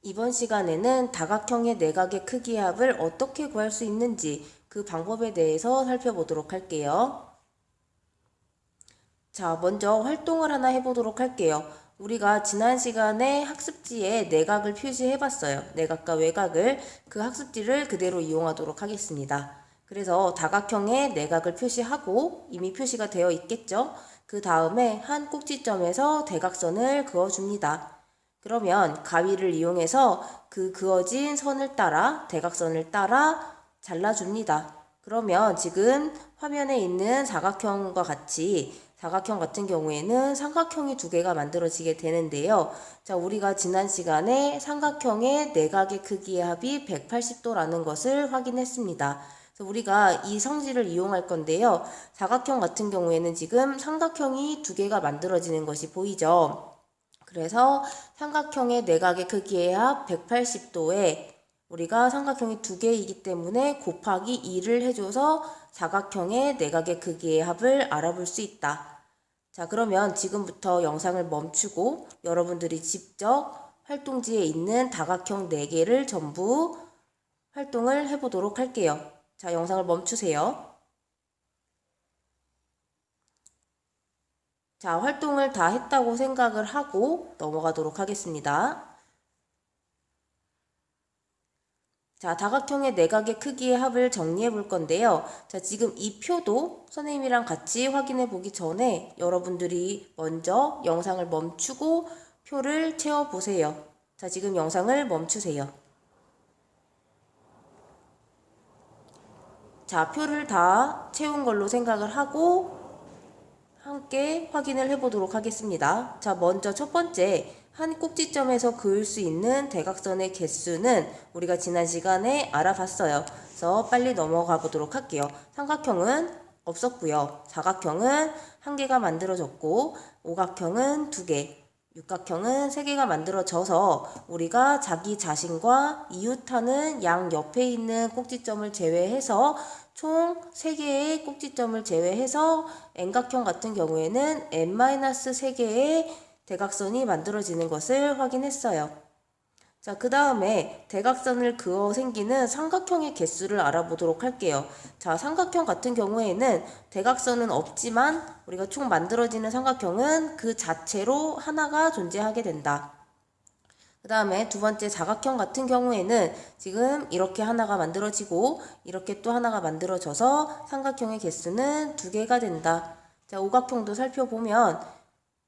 이번 시간에는 다각형의 내각의 크기의 합을 어떻게 구할 수 있는지 그 방법에 대해서 살펴보도록 할게요. 자, 먼저 활동을 하나 해보도록 할게요. 우리가 지난 시간에 학습지에 내각을 표시해봤어요. 내각과 외각을, 그 학습지를 그대로 이용하도록 하겠습니다. 그래서 다각형의 내각을 표시하고 이미 표시가 되어 있겠죠? 그 다음에 한 꼭지점에서 대각선을 그어줍니다. 그러면 가위를 이용해서 그 그어진 선을 따라 대각선을 따라 잘라줍니다. 그러면 지금 화면에 있는 사각형과 같이 사각형 같은 경우에는 삼각형이 두 개가 만들어지게 되는데요. 자, 우리가 지난 시간에 삼각형의 내각의 크기의 합이 180도라는 것을 확인했습니다. 그래서 우리가 이 성질을 이용할 건데요. 사각형 같은 경우에는 지금 삼각형이 두 개가 만들어지는 것이 보이죠. 그래서 삼각형의 내각의 크기의 합 180도에 우리가 삼각형이 두 개이기 때문에 곱하기 2를 해줘서 사각형의 내각의 크기의 합을 알아볼 수 있다. 자, 그러면 지금부터 영상을 멈추고 여러분들이 직접 활동지에 있는 다각형 4개를 전부 활동을 해보도록 할게요. 자, 영상을 멈추세요. 자, 활동을 다 했다고 생각을 하고 넘어가도록 하겠습니다. 자, 다각형의 내각의 크기의 합을 정리해 볼 건데요. 자, 지금 이 표도 선생님이랑 같이 확인해 보기 전에 여러분들이 먼저 영상을 멈추고 표를 채워 보세요. 자, 지금 영상을 멈추세요. 자, 표를 다 채운 걸로 생각을 하고 함께 확인을 해보도록 하겠습니다. 자, 먼저 첫 번째, 한 꼭지점에서 그을 수 있는 대각선의 개수는 우리가 지난 시간에 알아봤어요. 그래서 빨리 넘어가 보도록 할게요. 삼각형은 없었고요. 사각형은 1개가 만들어졌고, 오각형은 2개, 육각형은 3개가 만들어져서 우리가 자기 자신과 이웃하는 양 옆에 있는 꼭지점을 제외해서 총 3개의 꼭지점을 제외해서 N각형 같은 경우에는 N-3개의 대각선이 만들어지는 것을 확인했어요. 자, 그 다음에 대각선을 그어 생기는 삼각형의 개수를 알아보도록 할게요. 자, 삼각형 같은 경우에는 대각선은 없지만 우리가 총 만들어지는 삼각형은 그 자체로 하나가 존재하게 된다. 그 다음에 두 번째 사각형 같은 경우에는 지금 이렇게 하나가 만들어지고 이렇게 또 하나가 만들어져서 삼각형의 개수는 2개가 된다. 자, 오각형도 살펴보면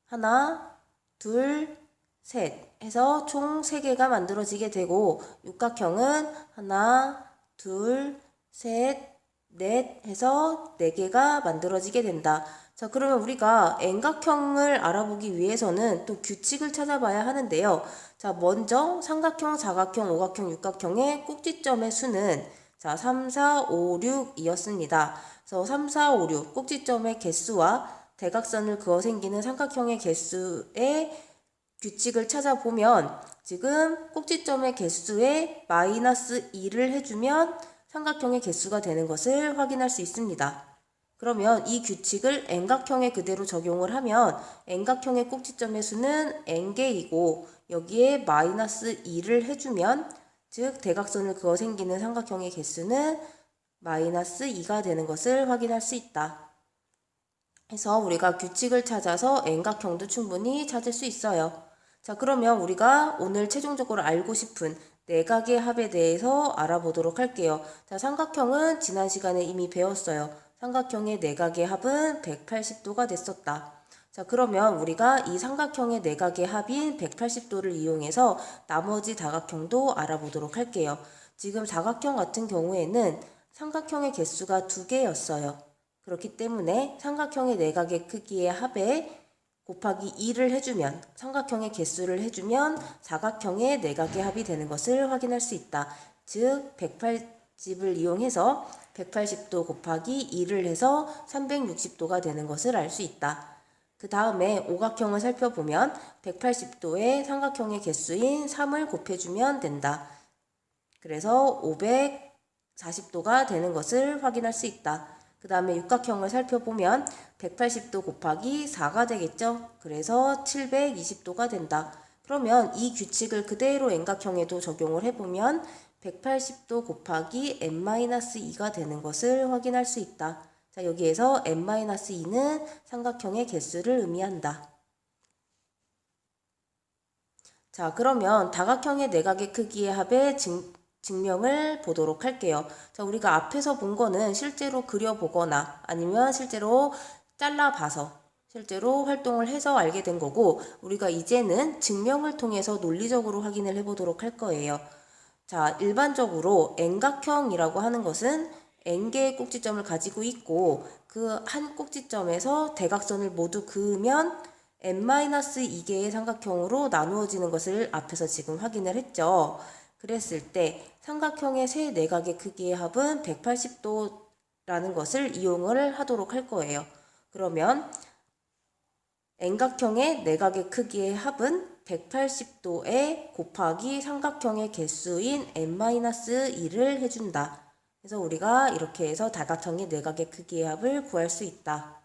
하나, 둘, 셋 해서 총 3개가 만들어지게 되고 육각형은 하나, 둘, 셋, 넷 해서 4개가 만들어지게 된다. 자, 그러면 우리가 N각형을 알아보기 위해서는 또 규칙을 찾아봐야 하는데요. 자, 먼저 삼각형, 사각형, 오각형, 육각형의 꼭지점의 수는 자, 3, 4, 5, 6이었습니다. 그래서 3, 4, 5, 6 꼭지점의 개수와 대각선을 그어 생기는 삼각형의 개수의 규칙을 찾아보면 지금 꼭지점의 개수에 마이너스 2를 해주면 삼각형의 개수가 되는 것을 확인할 수 있습니다. 그러면 이 규칙을 N각형에 그대로 적용을 하면 N각형의 꼭지점의 수는 N개이고 여기에 마이너스 2를 해주면 즉 대각선을 그어 생기는 삼각형의 개수는 마이너스 2가 되는 것을 확인할 수 있다. 해서 우리가 규칙을 찾아서 N각형도 충분히 찾을 수 있어요. 자, 그러면 우리가 오늘 최종적으로 알고 싶은 내각의 합에 대해서 알아보도록 할게요. 자, 삼각형은 지난 시간에 이미 배웠어요. 삼각형의 내각의 합은 180도가 됐었다. 자, 그러면 우리가 이 삼각형의 내각의 합인 180도를 이용해서 나머지 다각형도 알아보도록 할게요. 지금 사각형 같은 경우에는 삼각형의 개수가 2개였어요. 그렇기 때문에 삼각형의 내각의 크기의 합에 곱하기 2를 해주면 삼각형의 개수를 해주면 사각형의 내각의 합이 되는 것을 확인할 수 있다. 즉 180을 이용해서 180도 곱하기 2를 해서 360도가 되는 것을 알 수 있다. 그 다음에 오각형을 살펴보면 180도에 삼각형의 개수인 3을 곱해주면 된다. 그래서 540도가 되는 것을 확인할 수 있다. 그 다음에 육각형을 살펴보면 180도 곱하기 4가 되겠죠. 그래서 720도가 된다. 그러면 이 규칙을 그대로 N각형에도 적용을 해보면 180도 곱하기 n-2가 되는 것을 확인할 수 있다. 자, 여기에서 n-2는 삼각형의 개수를 의미한다. 자, 그러면 다각형의 내각의 크기의 합의 증명을 보도록 할게요. 자, 우리가 앞에서 본 거는 실제로 그려보거나 아니면 실제로 잘라봐서 실제로 활동을 해서 알게 된 거고, 우리가 이제는 증명을 통해서 논리적으로 확인을 해보도록 할 거예요. 자, 일반적으로 N각형이라고 하는 것은 N개의 꼭지점을 가지고 있고 그 한 꼭지점에서 대각선을 모두 그으면 n-2개의 삼각형으로 나누어지는 것을 앞에서 지금 확인을 했죠. 그랬을 때 삼각형의 세 내각의 크기의 합은 180도라는 것을 이용을 하도록 할 거예요. 그러면 N각형의 내각의 크기의 합은 180도에 곱하기 삼각형의 개수인 n-2를 해준다. 그래서 우리가 이렇게 해서 다각형의 내각의 크기의 합을 구할 수 있다.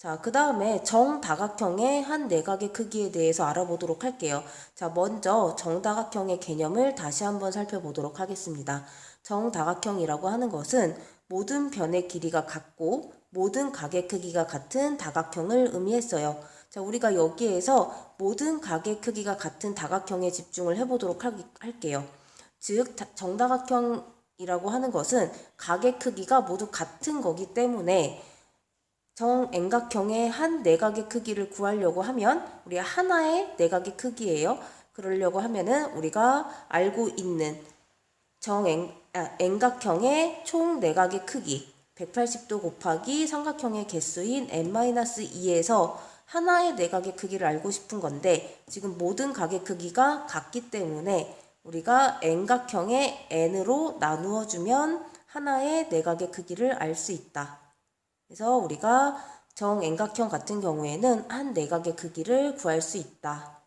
자, 그 다음에 정다각형의 한 내각의 크기에 대해서 알아보도록 할게요. 자, 먼저 정다각형의 개념을 다시 한번 살펴보도록 하겠습니다. 정다각형이라고 하는 것은 모든 변의 길이가 같고 모든 각의 크기가 같은 다각형을 의미했어요. 자, 우리가 여기에서 모든 각의 크기가 같은 다각형에 집중을 해보도록 할게요. 즉, 정다각형이라고 하는 것은 각의 크기가 모두 같은 거기 때문에 정N각형의 한 내각의 크기를 구하려고 하면 우리 하나의 내각의 크기예요. 그러려고 하면은 우리가 알고 있는 N각형의 총 내각의 크기 180도 곱하기 삼각형의 개수인 n-2에서 하나의 내각의 크기를 알고 싶은 건데 지금 모든 각의 크기가 같기 때문에 우리가 N각형의 n으로 나누어 주면 하나의 내각의 크기를 알 수 있다. 그래서 우리가 정N각형 같은 경우에는 한 내각의 크기를 구할 수 있다.